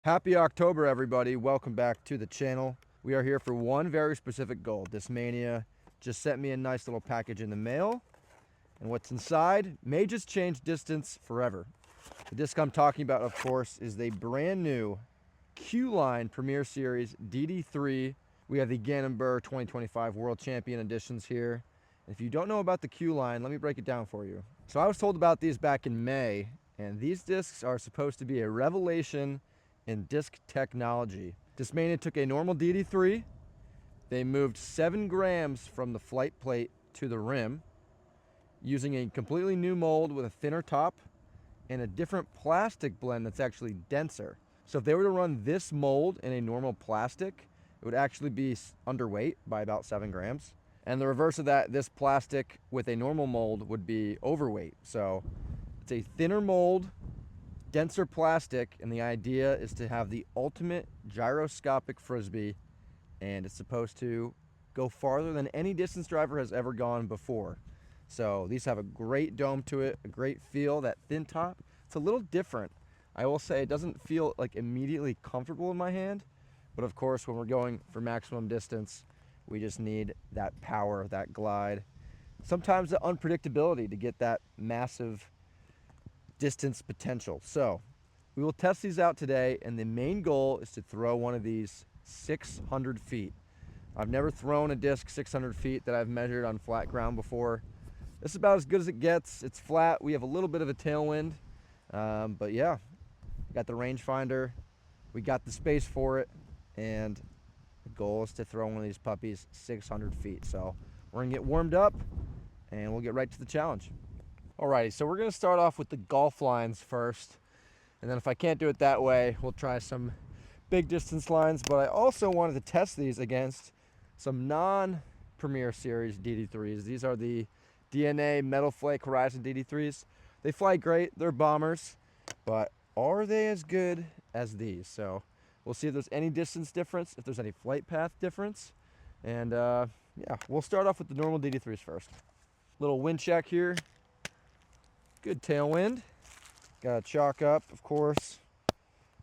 Happy October, everybody. Welcome back to the channel. We are here for one very specific goal. Discmania just sent me a nice little package in the mail, and what's inside may just change distance forever. The disc I'm talking about, of course, is the brand new Q-Line Premier Series DD3. We have the Gannon Buhr 2025 World Champion editions here. If you don't know about the Q-Line, let me break it down for you. So I was told about these back in May, and these discs are supposed to be a revelation in disc technology. Discmania took a normal DD3. They moved 7 grams from the flight plate to the rim using a completely new mold with a thinner top and a different plastic blend that's actually denser. So if they were to run this mold in a normal plastic, it would actually be underweight by about 7 grams. And the reverse of that, this plastic with a normal mold would be overweight. So it's a thinner mold, denser plastic, and the idea is to have the ultimate gyroscopic frisbee, and it's supposed to go farther than any distance driver has ever gone before. So these have a great dome to it, a great feel. That thin top, it's a little different. I will say it doesn't feel like immediately comfortable in my hand, but of course when we're going for maximum distance, we just need that power, that glide, sometimes the unpredictability to get that massive distance potential. So we will test these out today, and the main goal is to throw one of these 600 feet. I've never thrown a disc 600 feet that I've measured on flat ground before. This is about as good as it gets. It's flat. We have a little bit of a tailwind, but yeah, got the rangefinder, we got the space for it, and the goal is to throw one of these puppies 600 feet. So we're gonna get warmed up and we'll get right to the challenge. Alrighty, so we're gonna start off with the golf lines first, and then if I can't do it that way, we'll try some big distance lines. But I also wanted to test these against some non-Premier Series DD3s. These are the DNA Metal Flake Horizon DD3s. They fly great, they're bombers, but are they as good as these? So we'll see if there's any distance difference, if there's any flight path difference, and yeah, we'll start off with the normal DD3s first. Little wind check here. Good tailwind. Got to chalk up, of course.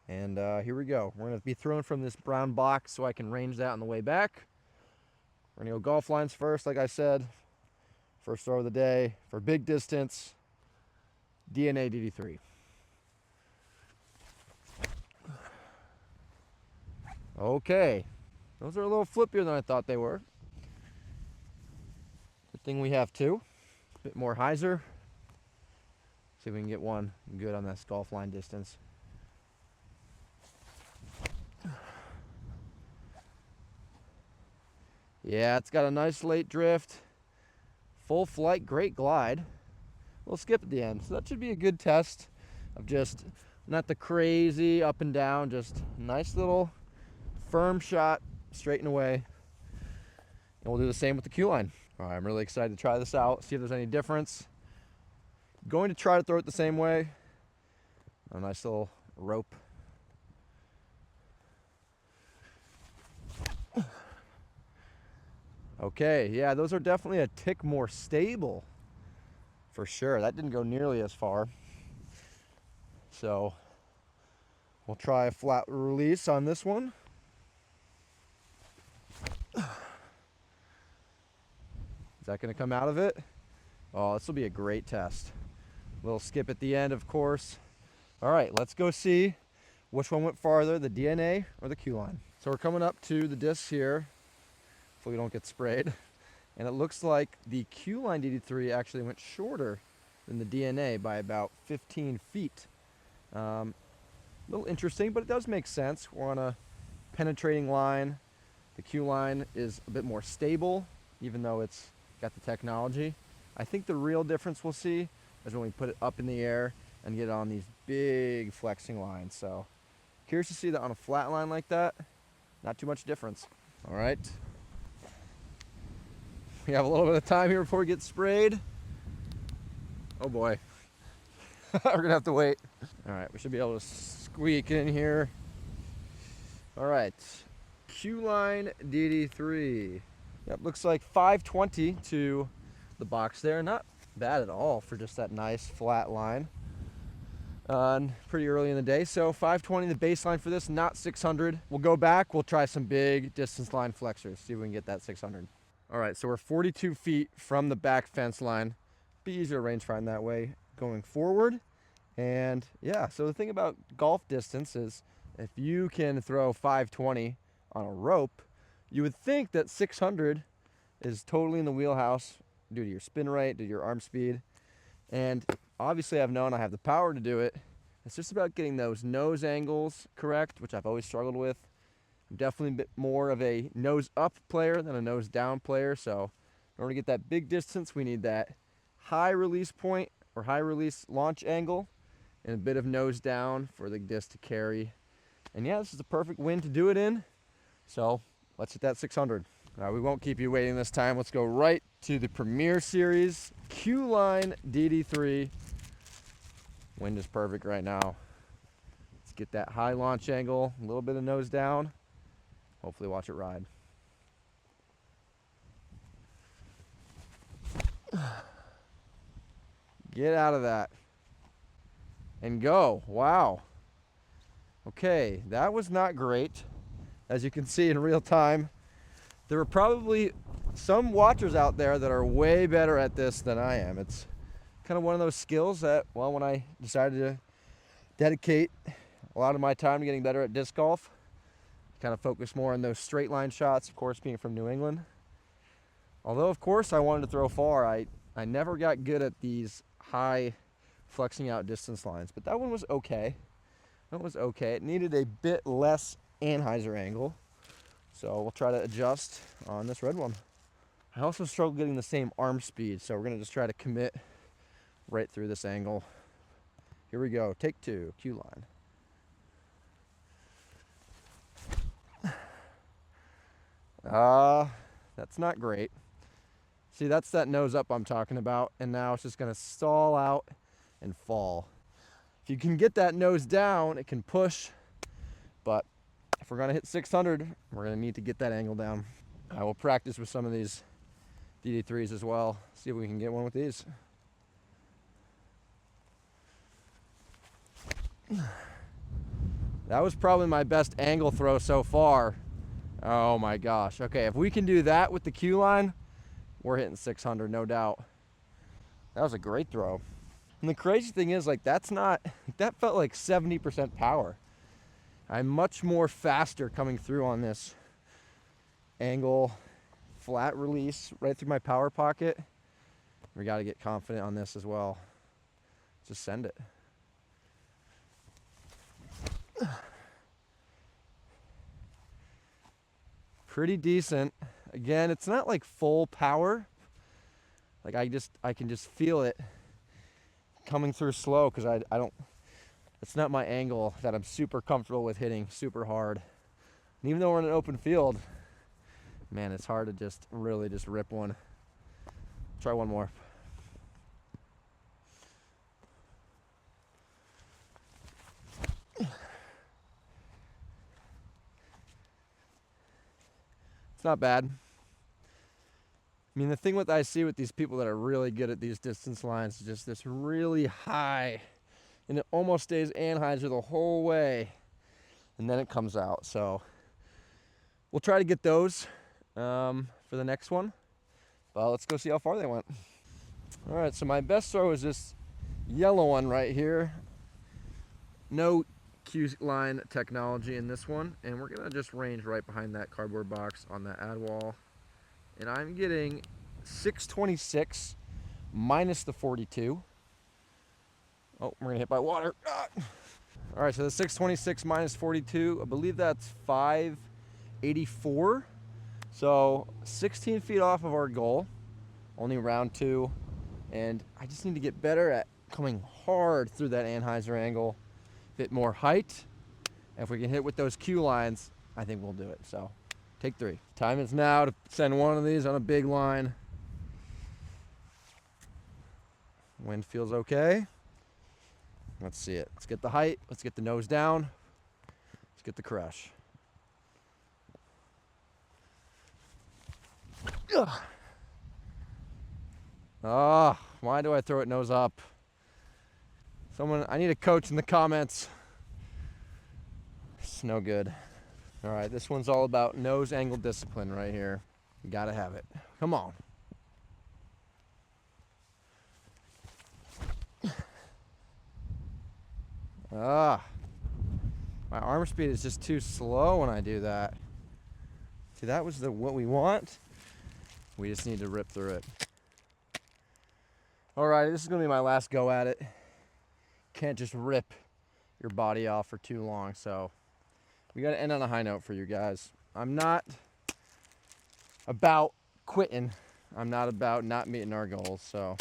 And here we go. We're going to be throwing from this brown box so I can range that on the way back. We're going to go golf lines first, like I said. First throw of the day for big distance. DNA DD3. Okay. Those are a little flippier than I thought they were. Good thing we have two. A bit more hyzer. See if we can get one good on this golf line distance. Yeah, it's got a nice late drift. Full flight, great glide. We'll skip at the end. So that should be a good test of just not the crazy up and down, just nice little firm shot, straight and away. And we'll do the same with the Q-Line. All right, I'm really excited to try this out, see if there's any difference. Going to try to throw it the same way. A nice little rope. Okay, yeah, those are definitely a tick more stable, for sure. That didn't go nearly as far. So we'll try a flat release on this one. Is that going to come out of it? Oh, this will be a great test. Little skip at the end, of course. All right, let's go see which one went farther, the DNA or the Q-Line. So we're coming up to the discs here. Hopefully we don't get sprayed. And it looks like the Q-Line DD3 actually went shorter than the DNA by about 15 feet. A little interesting, but it does make sense. We're on a penetrating line. The Q-Line is a bit more stable, even though it's got the technology. I think the real difference we'll see is when we put it up in the air and get on these big flexing lines. So curious to see that on a flat line like that. Not too much difference. All right. We have a little bit of time here before we get sprayed. Oh boy. We're gonna have to wait. All right, we should be able to squeak in here. All right, Q-Line DD3. Yep, looks like 520 to the box there. Not bad at all for just that nice flat line. pretty early in the day. So 520 the baseline for this, not 600. We'll go back, we'll try some big distance line flexors, see if we can get that 600. All right, so we're 42 feet from the back fence line. Be easier to range find that way going forward. And yeah, so the thing about golf distance is if you can throw 520 on a rope, you would think that 600 is totally in the wheelhouse due to your spin rate, due to your arm speed. And obviously I've known I have the power to do it. It's just about getting those nose angles correct, which I've always struggled with. I'm definitely a bit more of a nose up player than a nose down player. So in order to get that big distance, we need that high release point or high release launch angle and a bit of nose down for the disc to carry. And yeah, this is the perfect wind to do it in. So let's hit that 600. We won't keep you waiting this time. Let's go right to the Premier Series Q-Line DD3. Wind is perfect right now. Let's get that high launch angle, a little bit of nose down. Hopefully watch it ride. Get out of that. And go. Wow. Okay, that was not great. As you can see in real time, there were probably some watchers out there that are way better at this than I am. It's kind of one of those skills that, well, when I decided to dedicate a lot of my time to getting better at disc golf, kind of focus more on those straight line shots, of course, being from New England. Although, of course, I wanted to throw far, I never got good at these high flexing out distance lines, but that one was okay. That was okay. It needed a bit less anhyzer angle, so we'll try to adjust on this red one. I also struggle getting the same arm speed, so we're gonna just try to commit right through this angle. Here we go, take two, Q-Line. That's not great. See, that's that nose up I'm talking about, and now it's just gonna stall out and fall. If you can get that nose down, it can push, but if we're gonna hit 600, we're gonna need to get that angle down. I will practice with some of these DD3s as well, see if we can get one with these. That was probably my best angle throw so far. Oh my gosh. Okay, if we can do that with the Q-Line, we're hitting 600, no doubt. That was a great throw. And the crazy thing is, like, that felt like 70% power. I'm much more faster coming through on this angle, flat release right through my power pocket. We got to get confident on this as well. Just send it. Pretty decent. Again, it's not like full power. Like I can just feel it coming through slow because I don't, it's not my angle that I'm super comfortable with hitting super hard. And even though we're in an open field, man, it's hard to just really just rip one. Try one more. It's not bad. I mean, the thing I see with these people that are really good at these distance lines is just this really high, and it almost stays anhyzer the whole way, and then it comes out. So we'll try to get those for the next one. But let's go see how far they went. All right, so my best throw is this yellow one right here. No Q-Line technology in this one, and we're gonna just range right behind that cardboard box on that ad wall. And I'm getting 626 minus the 42. Oh, we're gonna hit by water. Ah. All right, so the 626 minus 42, I believe that's 584. So 16 feet off of our goal, only round two. And I just need to get better at coming hard through that anhyzer angle, a bit more height. And if we can hit with those Q lines, I think we'll do it. So take three. Time is now to send one of these on a big line. Wind feels okay. Let's see it. Let's get the height. Let's get the nose down. Let's get the crush. Ah, why do I throw it nose up? I need a coach in the comments. It's no good. All right, this one's all about nose angle discipline right here. You gotta have it. Come on. My arm speed is just too slow when I do that. See, that was what we want. We just need to rip through it. All right, this is gonna be my last go at it. Can't just rip your body off for too long, so we gotta end on a high note for you guys. I'm not about quitting. I'm not about not meeting our goals, so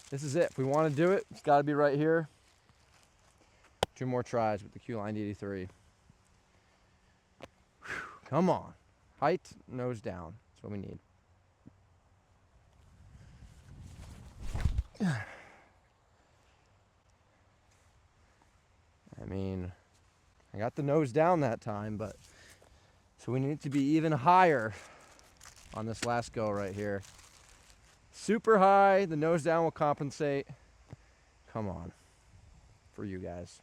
this is it. If we wanna do it, it's gotta be right here. 2 more tries with the Q-Line DD3. Come on. Height, nose down. That's what we need. I mean, I got the nose down that time, but so we need it to be even higher on this last go right here. Super high, the nose down will compensate. Come on, for you guys.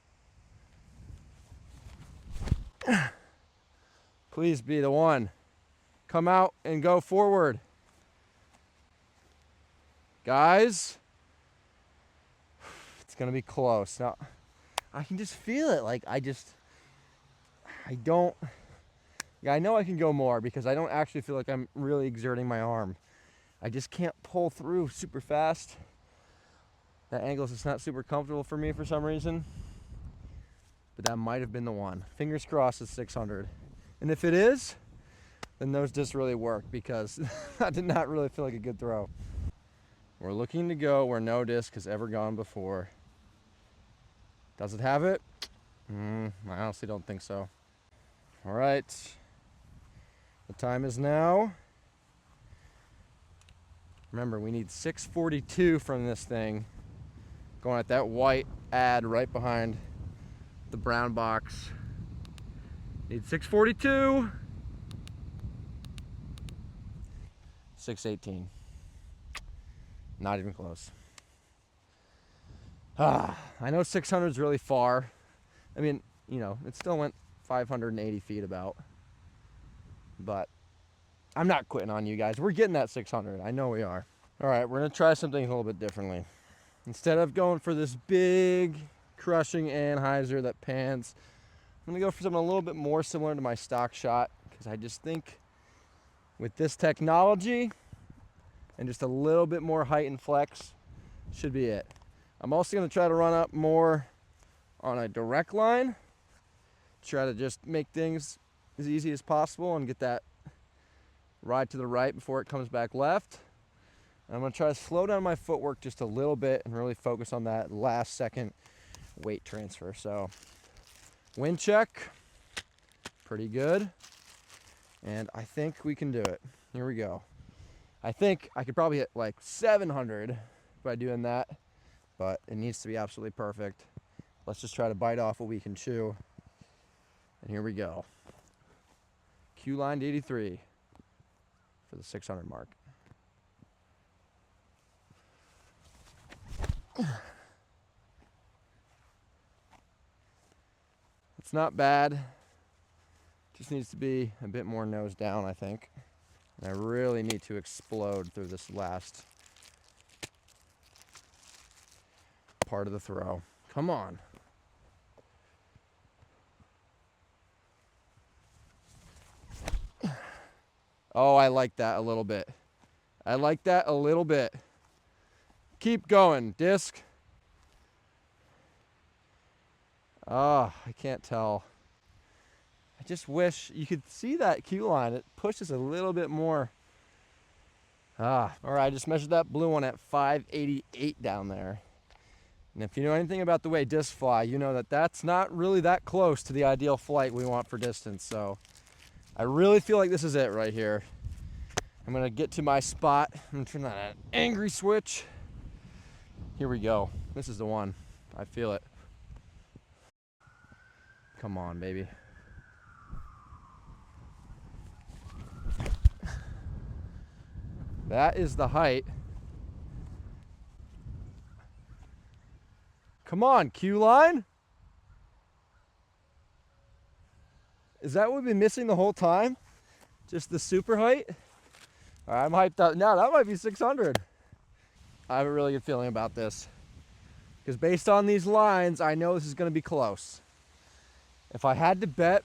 Please be the one. Come out and go forward. Guys, it's gonna be close. Now, I can just feel it. Like, I know I can go more because I don't actually feel like I'm really exerting my arm. I just can't pull through super fast. That angle is just not super comfortable for me for some reason. But that might have been the one. Fingers crossed it's 600. And if it is, then those discs really work because that did not really feel like a good throw. We're looking to go where no disc has ever gone before. Does it have it? I honestly don't think so. All right. The time is now. Remember, we need 642 from this thing. Going at that white ad right behind the brown box. Need 642. 618. Not even close. I know 600 is really far. I mean, you know, it still went 580 feet about. But I'm not quitting on you guys. We're getting that 600. I know we are. All right, we're going to try something a little bit differently. Instead of going for this big crushing anhyzer that pans, I'm going to go for something a little bit more similar to my stock shot because I just think with this technology and just a little bit more height and flex should be it. I'm also going to try to run up more on a direct line, try to just make things as easy as possible and get that ride to the right before it comes back left. And I'm going to try to slow down my footwork just a little bit and really focus on that last second weight transfer. So wind check, pretty good. And I think we can do it. Here we go. I think I could probably hit like 700 by doing that, but it needs to be absolutely perfect. Let's just try to bite off what we can chew. And here we go. Q-Line DD3 for the 600 mark. It's not bad. Just needs to be a bit more nose down, I think. And I really need to explode through this last part of the throw. Come on. Oh, I like that a little bit. I like that a little bit. Keep going, disc. Oh, I can't tell. I just wish you could see that Q-line. It pushes a little bit more. All right, I just measured that blue one at 588 down there. And if you know anything about the way discs fly, you know that that's not really that close to the ideal flight we want for distance. So I really feel like this is it right here. I'm gonna get to my spot. I'm gonna turn on an angry switch. Here we go. This is the one. I feel it. Come on, baby. That is the height. Come on, Q-Line. Is that what we've been missing the whole time? Just the super height? All right, I'm hyped up. Now that might be 600. I have a really good feeling about this. Because based on these lines, I know this is going to be close. If I had to bet,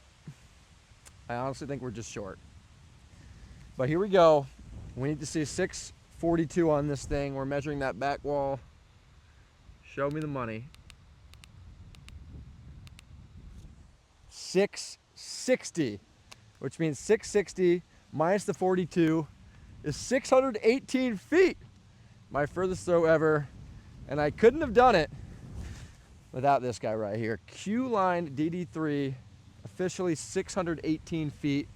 I honestly think we're just short. But here we go. We need to see 642 on this thing. We're measuring that back wall. Show me the money. 660, which means 660 minus the 42 is 618 feet. My furthest throw ever. And I couldn't have done it without this guy right here. Q-Line DD3, officially 618 feet.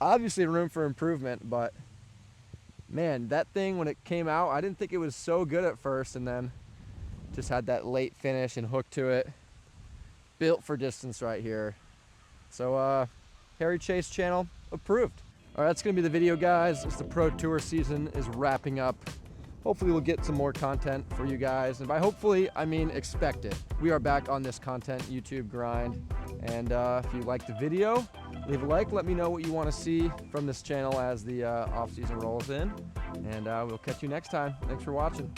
Obviously room for improvement, but man, that thing when it came out, I didn't think it was so good at first, and then just had that late finish and hook to it. Built for distance right here. So Harry Chase channel approved. All right, that's gonna be the video, guys. As the Pro Tour season is wrapping up. Hopefully we'll get some more content for you guys. And by hopefully, I mean expect it. We are back on this content YouTube grind. And if you liked the video, leave a like. Let me know what you want to see from this channel as the off season rolls in. And we'll catch you next time. Thanks for watching.